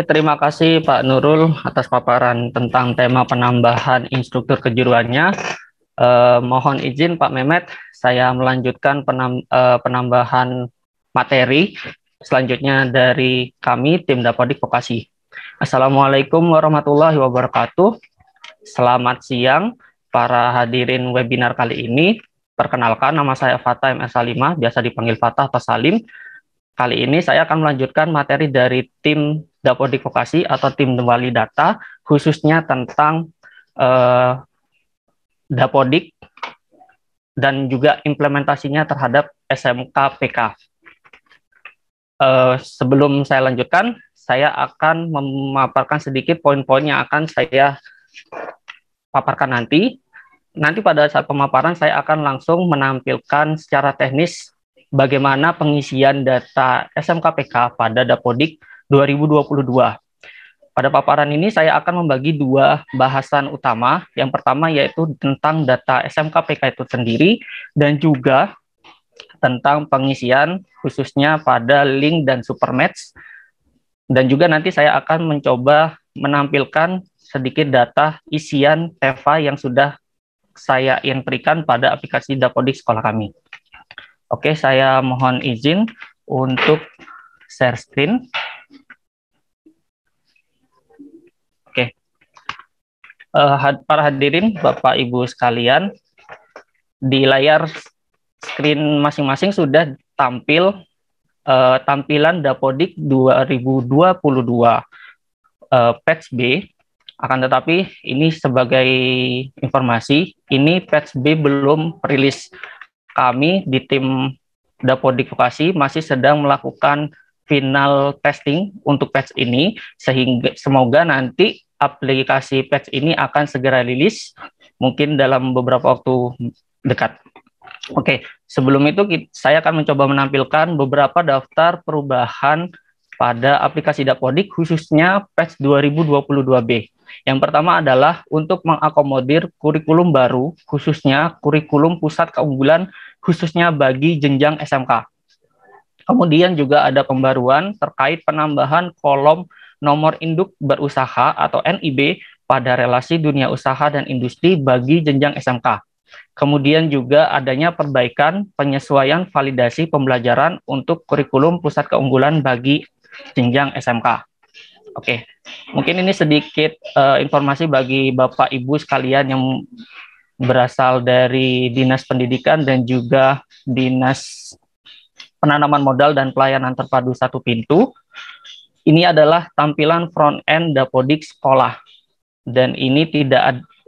Terima kasih Pak Nurul atas paparan tentang tema penambahan instruktur kejuruannya. Mohon izin Pak Mehmet, saya melanjutkan penambahan materi selanjutnya dari kami tim Dapodik Vokasi. Assalamualaikum warahmatullahi wabarakatuh. Selamat siang para hadirin webinar kali ini. Perkenalkan, nama saya Fatah M. Salimah, biasa dipanggil Fatah atau Salim. Kali ini saya akan melanjutkan materi dari tim Dapodik Vokasi atau tim wali data, khususnya tentang Dapodik dan juga implementasinya terhadap SMK PK. Sebelum saya lanjutkan, saya akan memaparkan sedikit poin-poin yang akan saya paparkan nanti. Nanti pada saat pemaparan saya akan langsung menampilkan secara teknis bagaimana pengisian data SMK PK pada Dapodik 2022. Pada paparan ini saya akan membagi dua bahasan utama. Yang pertama yaitu tentang data SMK PK itu sendiri dan juga tentang pengisian khususnya pada link dan supermatch. Dan juga nanti saya akan mencoba menampilkan sedikit data isian TEVA yang sudah saya entrykan pada aplikasi Dapodik sekolah kami. Oke, saya mohon izin untuk share screen. Oke, para hadirin, Bapak Ibu sekalian, di layar screen masing-masing sudah tampil tampilan Dapodik 2022 batch B. Akan tetapi ini sebagai informasi, ini batch B belum rilis. Kami di tim Dapodik Vokasi masih sedang melakukan final testing untuk patch ini, sehingga semoga nanti aplikasi patch ini akan segera rilis, mungkin dalam beberapa waktu dekat. Oke, sebelum itu saya akan mencoba menampilkan beberapa daftar perubahan pada aplikasi Dapodik, khususnya patch 2022B. Yang pertama adalah untuk mengakomodir kurikulum baru, khususnya kurikulum pusat keunggulan, khususnya bagi jenjang SMK. Kemudian juga ada pembaruan terkait penambahan kolom nomor induk berusaha atau NIB pada relasi dunia usaha dan industri bagi jenjang SMK. Kemudian juga adanya perbaikan penyesuaian validasi pembelajaran untuk kurikulum pusat keunggulan bagi jenjang SMK. Oke, mungkin ini sedikit informasi bagi Bapak Ibu sekalian yang berasal dari Dinas Pendidikan dan juga Dinas Penanaman Modal dan Pelayanan Terpadu Satu Pintu. Ini adalah tampilan front end Dapodik sekolah, dan ini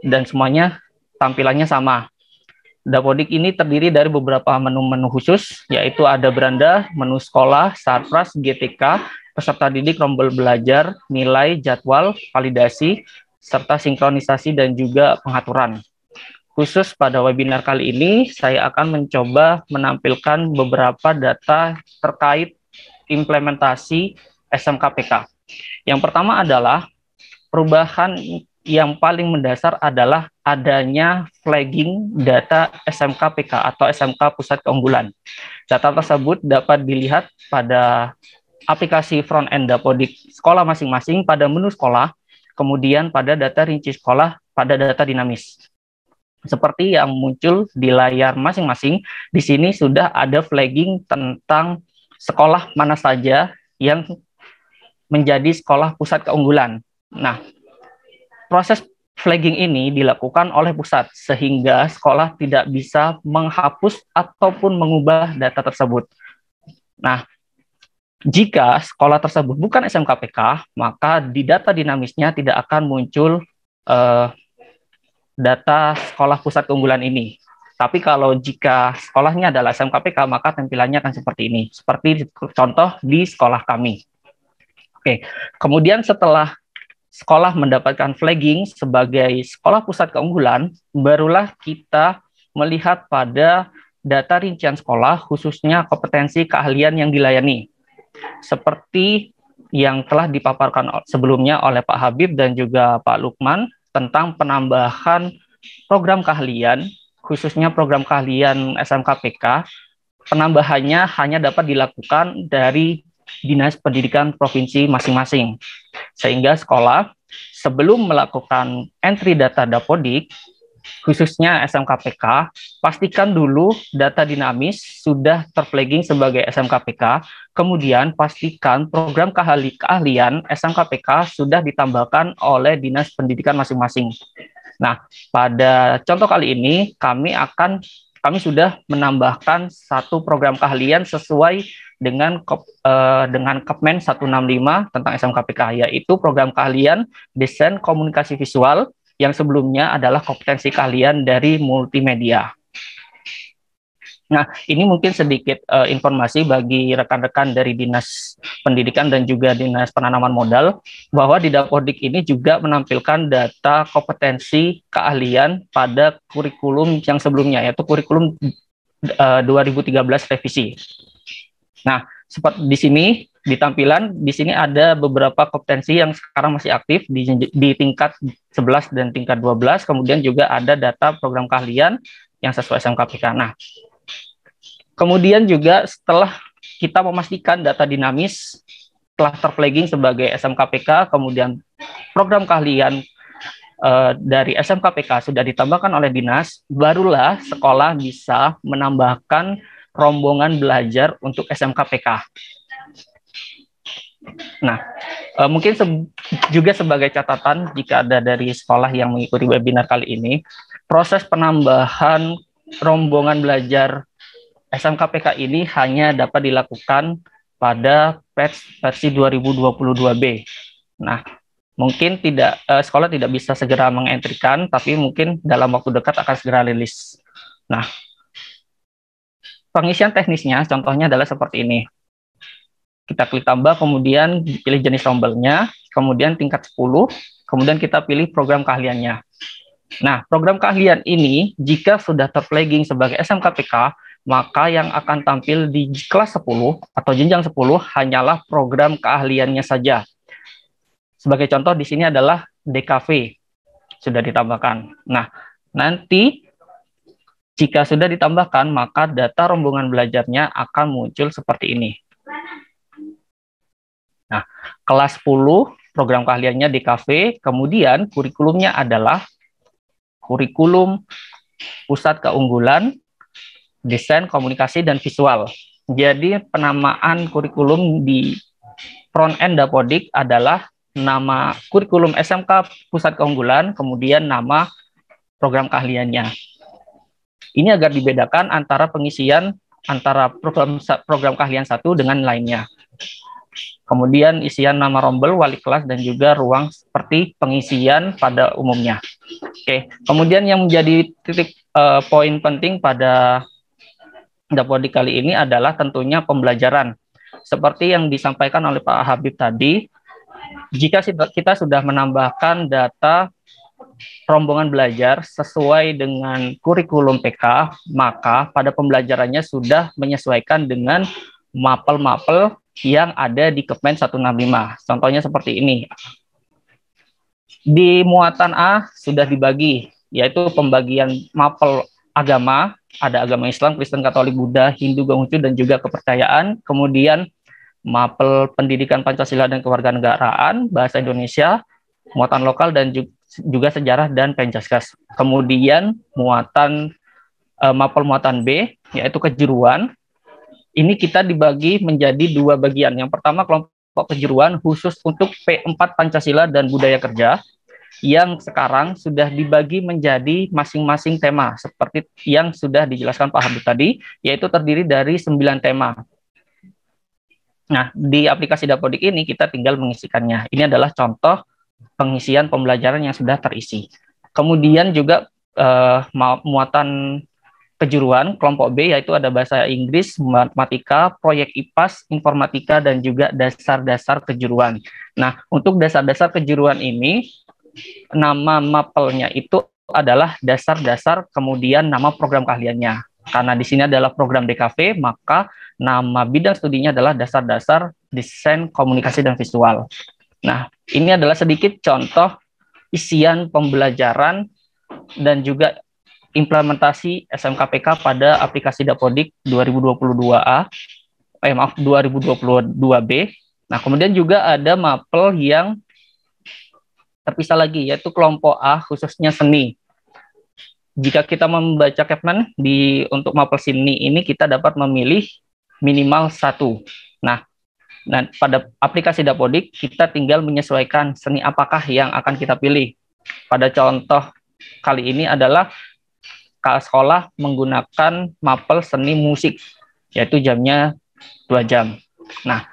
dan semuanya tampilannya sama. Dapodik ini terdiri dari beberapa menu-menu khusus, yaitu ada beranda, menu sekolah, sarpras, GTK, peserta didik, rombel belajar, nilai, jadwal, validasi, serta sinkronisasi dan juga pengaturan. Khusus pada webinar kali ini, saya akan mencoba menampilkan beberapa data terkait implementasi SMK PK. Yang pertama adalah perubahan yang paling mendasar adalah adanya flagging data SMK PK atau SMK Pusat Keunggulan. Data tersebut dapat dilihat pada aplikasi front-end Dapodik sekolah masing-masing pada menu sekolah, kemudian pada data rinci sekolah pada data dinamis. Seperti yang muncul di layar masing-masing, di sini sudah ada flagging tentang sekolah mana saja yang menjadi sekolah pusat keunggulan. Nah, proses flagging ini dilakukan oleh pusat, sehingga sekolah tidak bisa menghapus ataupun mengubah data tersebut. Nah, jika sekolah tersebut bukan SMK PK, maka di data dinamisnya tidak akan muncul data sekolah pusat keunggulan ini. Tapi kalau jika sekolahnya adalah SMK PK, maka tampilannya akan seperti ini. Seperti contoh di sekolah kami. Oke, kemudian setelah sekolah mendapatkan flagging sebagai sekolah pusat keunggulan, barulah kita melihat pada data rincian sekolah, khususnya kompetensi keahlian yang dilayani. Seperti yang telah dipaparkan sebelumnya oleh Pak Habib dan juga Pak Lukman tentang penambahan program keahlian, khususnya program keahlian SMK PK, penambahannya hanya dapat dilakukan dari Dinas Pendidikan Provinsi masing-masing. Sehingga sekolah sebelum melakukan entry data Dapodik, khususnya SMKPK, pastikan dulu data dinamis sudah terflagging sebagai SMKPK, kemudian pastikan program keahlian SMKPK sudah ditambahkan oleh Dinas Pendidikan masing-masing. Nah, pada contoh kali ini kami sudah menambahkan satu program keahlian sesuai dengan Kepmen 165 tentang SMKPK, yaitu program keahlian Desain Komunikasi Visual yang sebelumnya adalah kompetensi keahlian dari multimedia. Nah, ini mungkin sedikit informasi bagi rekan-rekan dari Dinas Pendidikan dan juga Dinas Penanaman Modal, bahwa di Dapodik ini juga menampilkan data kompetensi keahlian pada kurikulum yang sebelumnya, yaitu kurikulum 2013 revisi. Nah, seperti di sini di tampilan, di sini ada beberapa kompetensi yang sekarang masih aktif di tingkat 11 dan tingkat 12, kemudian juga ada data program keahlian yang sesuai SMKPK. Nah, kemudian juga setelah kita memastikan data dinamis telah terflagging sebagai SMKPK, kemudian program keahlian dari SMKPK sudah ditambahkan oleh dinas, barulah sekolah bisa menambahkan rombongan belajar untuk SMKPK. Nah, mungkin juga sebagai catatan jika ada dari sekolah yang mengikuti webinar kali ini, proses penambahan rombongan belajar SMKPK ini hanya dapat dilakukan pada batch versi 2022B. Nah, mungkin sekolah tidak bisa segera mengentrikan, tapi mungkin dalam waktu dekat akan segera rilis. Nah, pengisian teknisnya contohnya adalah seperti ini. Kita klik tambah, kemudian pilih jenis rombelnya, kemudian tingkat 10, kemudian kita pilih program keahliannya. Nah, program keahlian ini jika sudah terflagging sebagai SMKPK, maka yang akan tampil di kelas 10 atau jenjang 10 hanyalah program keahliannya saja. Sebagai contoh di sini adalah DKV sudah ditambahkan. Nah, nanti jika sudah ditambahkan, maka data rombongan belajarnya akan muncul seperti ini. Nah, kelas 10 program keahliannya DKV, kemudian kurikulumnya adalah kurikulum Pusat Keunggulan Desain Komunikasi dan Visual. Jadi penamaan kurikulum di front end Dapodik adalah nama kurikulum SMK Pusat Keunggulan, kemudian nama program keahliannya. Ini agar dibedakan antara pengisian antara program keahlian satu dengan lainnya. Kemudian isian nama rombel, wali kelas, dan juga ruang seperti pengisian pada umumnya. Oke, kemudian yang menjadi titik poin penting pada Dapodik kali ini adalah tentunya pembelajaran. Seperti yang disampaikan oleh Pak Habib tadi, jika kita sudah menambahkan data rombongan belajar sesuai dengan kurikulum PK, maka pada pembelajarannya sudah menyesuaikan dengan mapel-mapel yang ada di Kepmen 165. Contohnya seperti ini. Di muatan A sudah dibagi, yaitu pembagian mapel agama, ada agama Islam, Kristen, Katolik, Buddha, Hindu, Konghucu, dan juga kepercayaan. Kemudian mapel pendidikan Pancasila dan kewarganegaraan, bahasa Indonesia, muatan lokal, dan juga sejarah dan Pencaskas. Kemudian mapel muatan B, yaitu kejuruan. Ini kita dibagi menjadi dua bagian. Yang pertama kelompok kejuruan khusus untuk P4 Pancasila dan Budaya Kerja, yang sekarang sudah dibagi menjadi masing-masing tema, seperti yang sudah dijelaskan Pak Habib tadi, yaitu terdiri dari 9 tema. Nah, di aplikasi Dapodik ini kita tinggal mengisikannya. Ini adalah contoh pengisian pembelajaran yang sudah terisi. Kemudian juga muatan kejuruan kelompok B, yaitu ada bahasa Inggris, matematika, proyek IPAS, informatika, dan juga dasar-dasar kejuruan. Nah, untuk dasar-dasar kejuruan ini, nama mapelnya itu adalah dasar-dasar, kemudian nama program keahliannya. Karena di sini adalah program DKV, maka nama bidang studinya adalah dasar-dasar desain komunikasi dan visual. Nah, ini adalah sedikit contoh isian pembelajaran dan juga implementasi SMKPK pada aplikasi Dapodik 2022A. maaf 2022B. Nah, kemudian juga ada mapel yang terpisah lagi, yaitu kelompok A khususnya seni. Jika kita membaca Kepmen untuk mapel seni ini, kita dapat memilih minimal 1. Nah, pada aplikasi Dapodik kita tinggal menyesuaikan seni apakah yang akan kita pilih. Pada contoh kali ini adalah sekolah menggunakan mapel seni musik, yaitu jamnya 2 jam. Nah,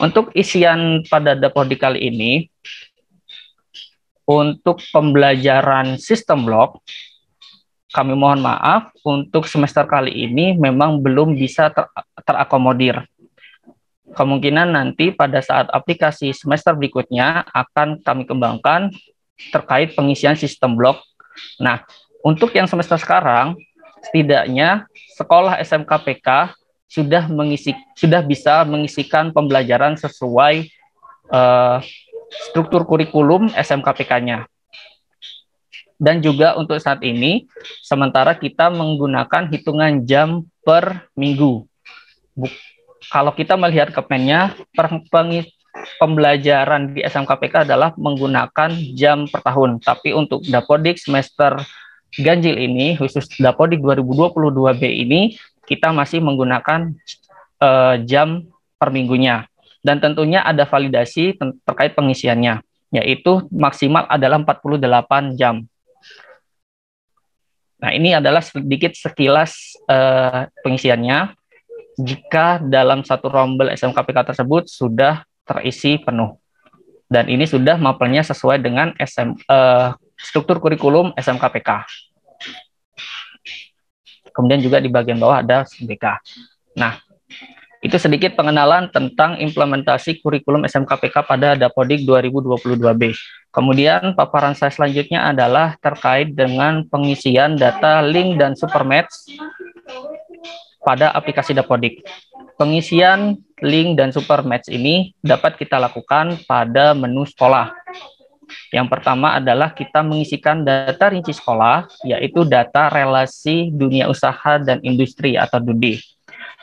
untuk isian pada Dapodik kali ini, untuk pembelajaran sistem blok, kami mohon maaf, untuk semester kali ini memang belum bisa terakomodir. Kemungkinan nanti pada saat aplikasi semester berikutnya akan kami kembangkan terkait pengisian sistem blok. Nah, untuk yang semester sekarang, setidaknya sekolah SMKPK sudah bisa mengisikan pembelajaran sesuai struktur kurikulum SMKPK-nya. Dan juga untuk saat ini, sementara kita menggunakan hitungan jam per minggu. Kalau kita melihat Kepmennya, pembelajaran di SMKPK adalah menggunakan jam per tahun. Tapi untuk Dapodik semester ganjil ini, khusus Dapodik 2022B ini, kita masih menggunakan jam per minggunya. Dan tentunya ada validasi terkait pengisiannya, yaitu maksimal adalah 48 jam. Nah, ini adalah sedikit sekilas pengisiannya. Jika dalam satu rombel SMKPK tersebut sudah terisi penuh. Dan ini sudah mapelnya sesuai dengan struktur kurikulum SMKPK. Kemudian juga di bagian bawah ada SMBK. Nah, itu sedikit pengenalan tentang implementasi kurikulum SMKPK pada Dapodik 2022B. Kemudian paparan saya selanjutnya adalah terkait dengan pengisian data link dan supermatch pada aplikasi Dapodik. Pengisian link dan supermatch ini dapat kita lakukan pada menu sekolah. Yang pertama adalah kita mengisikan data rinci sekolah, yaitu data relasi dunia usaha dan industri atau DUDI.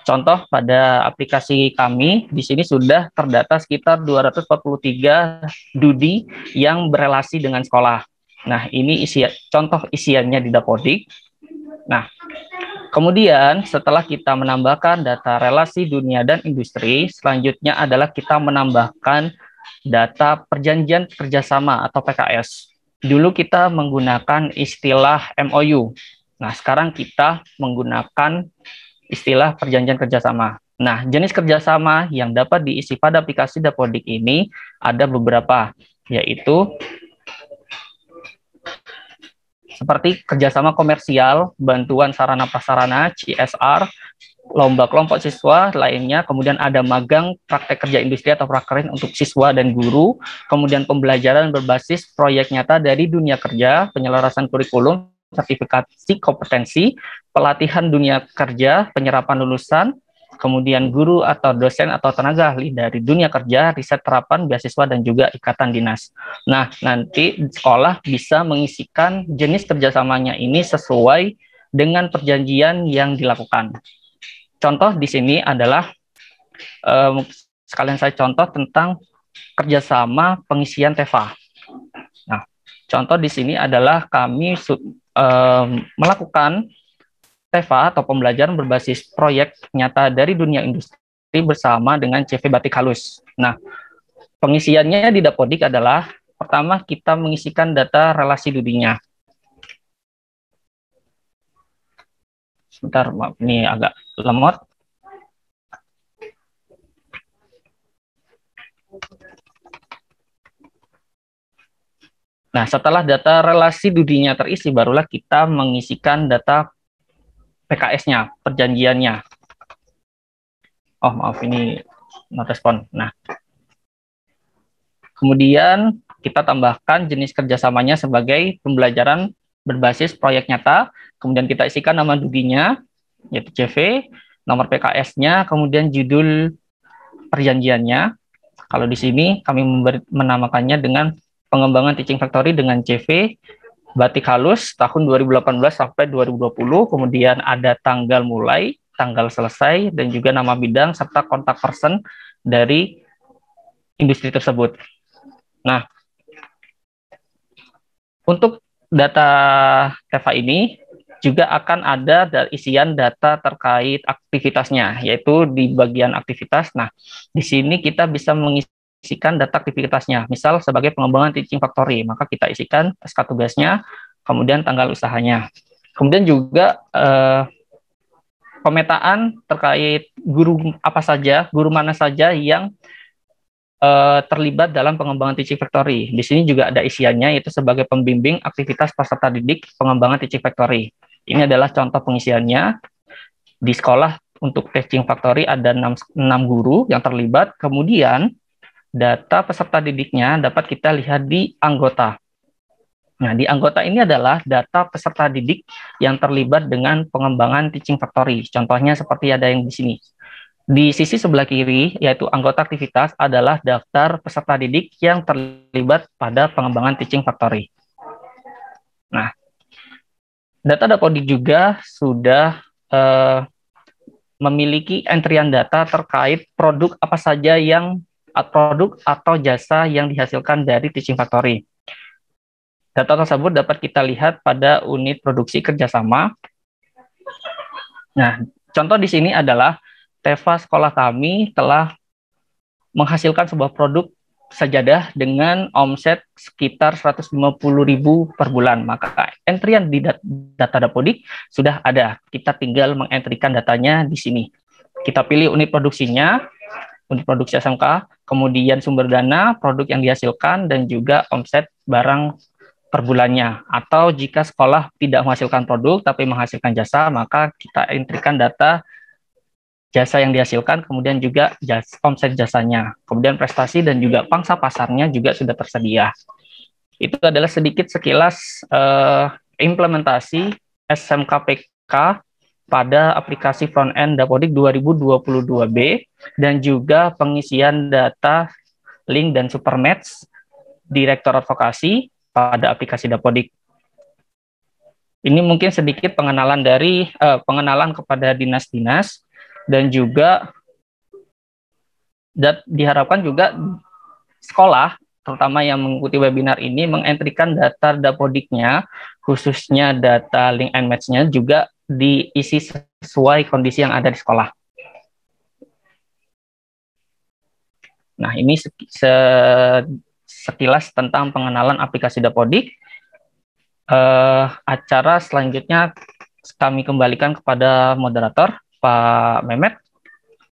Contoh pada aplikasi kami, di sini sudah terdata sekitar 243 DUDI yang berelasi dengan sekolah. Nah, ini contoh isiannya di Dapodik. Nah, kemudian setelah kita menambahkan data relasi dunia dan industri, selanjutnya adalah kita menambahkan data perjanjian kerjasama atau PKS. Dulu kita menggunakan istilah MOU. Nah, sekarang kita menggunakan istilah perjanjian kerjasama. Nah, jenis kerjasama yang dapat diisi pada aplikasi Dapodik ini ada beberapa, yaitu seperti kerjasama komersial, bantuan sarana prasarana, CSR, lomba kelompok siswa lainnya, kemudian ada magang, praktek kerja industri atau prakerin untuk siswa dan guru, kemudian pembelajaran berbasis proyek nyata dari dunia kerja, penyelarasan kurikulum, sertifikasi kompetensi, pelatihan dunia kerja, penyerapan lulusan, kemudian guru atau dosen atau tenaga ahli dari dunia kerja, riset terapan, beasiswa, dan juga ikatan dinas. Nah, nanti sekolah bisa mengisikan jenis kerjasamanya ini sesuai dengan perjanjian yang dilakukan. Contoh di sini adalah, sekalian saya contoh tentang kerjasama pengisian TEFA. Nah, contoh di sini adalah kami melakukan TEFA atau pembelajaran berbasis proyek nyata dari dunia industri bersama dengan CV Batik Halus. Nah, pengisiannya di Dapodik adalah, pertama kita mengisikan data relasi DUDI-nya. Sebentar, maaf, ini agak lemot. Nah, setelah data relasi DUDI-nya terisi, barulah kita mengisikan data PKS-nya, perjanjiannya. Oh, maaf, ini not respon. Nah, kemudian kita tambahkan jenis kerjasamanya sebagai pembelajaran berbasis proyek nyata, kemudian kita isikan nama DUDI-nya, yaitu CV, nomor PKS-nya, kemudian judul perjanjiannya. Kalau di sini kami menamakannya dengan pengembangan Teaching Factory dengan CV Batik Halus tahun 2018 sampai 2020, kemudian ada tanggal mulai, tanggal selesai, dan juga nama bidang serta kontak person dari industri tersebut. Nah, untuk data TEFA ini juga akan ada isian data terkait aktivitasnya, yaitu di bagian aktivitas. Nah, di sini kita bisa mengisikan data aktivitasnya. Misal sebagai pengembangan teaching factory, maka kita isikan SK tugasnya, kemudian tanggal usahanya. Kemudian juga pemetaan terkait guru apa saja, guru mana saja yang terlibat dalam pengembangan teaching factory. Di sini juga ada isiannya, yaitu sebagai pembimbing aktivitas peserta didik pengembangan teaching factory. Ini adalah contoh pengisiannya. Di sekolah untuk teaching factory ada 6 guru yang terlibat, kemudian data peserta didiknya dapat kita lihat di anggota. Nah, di anggota ini adalah data peserta didik yang terlibat dengan pengembangan teaching factory. Contohnya seperti ada yang di sini. Di sisi sebelah kiri, yaitu anggota aktivitas, adalah daftar peserta didik yang terlibat pada pengembangan teaching factory. Nah, data Dapodik juga sudah memiliki entrian data terkait produk apa saja yang produk atau jasa yang dihasilkan dari teaching factory. Data tersebut dapat kita lihat pada unit produksi kerjasama. Nah, contoh di sini adalah TEFA sekolah kami telah menghasilkan sebuah produk sajadah dengan omset sekitar 150.000 per bulan. Maka entrian di data Dapodik sudah ada. Kita tinggal mengentrikan datanya di sini. Kita pilih unit produksinya, unit produksi SMK, kemudian sumber dana, produk yang dihasilkan, dan juga omset barang per bulannya. Atau jika sekolah tidak menghasilkan produk tapi menghasilkan jasa, maka kita entrikan data jasa yang dihasilkan, kemudian juga omset jasanya, kemudian prestasi dan juga pangsa pasarnya juga sudah tersedia. Itu adalah sedikit sekilas implementasi SMKPK pada aplikasi front-end Dapodik 2022B dan juga pengisian data link dan supermatch Direktorat Vokasi pada aplikasi Dapodik. Ini mungkin sedikit pengenalan dari pengenalan kepada dinas-dinas. Dan juga diharapkan juga sekolah, terutama yang mengikuti webinar ini, mengentrikan data Dapodiknya, khususnya data link and match-nya, juga diisi sesuai kondisi yang ada di sekolah. Nah, ini sekilas tentang pengenalan aplikasi Dapodik. Acara selanjutnya kami kembalikan kepada moderator, Pak Mehmet.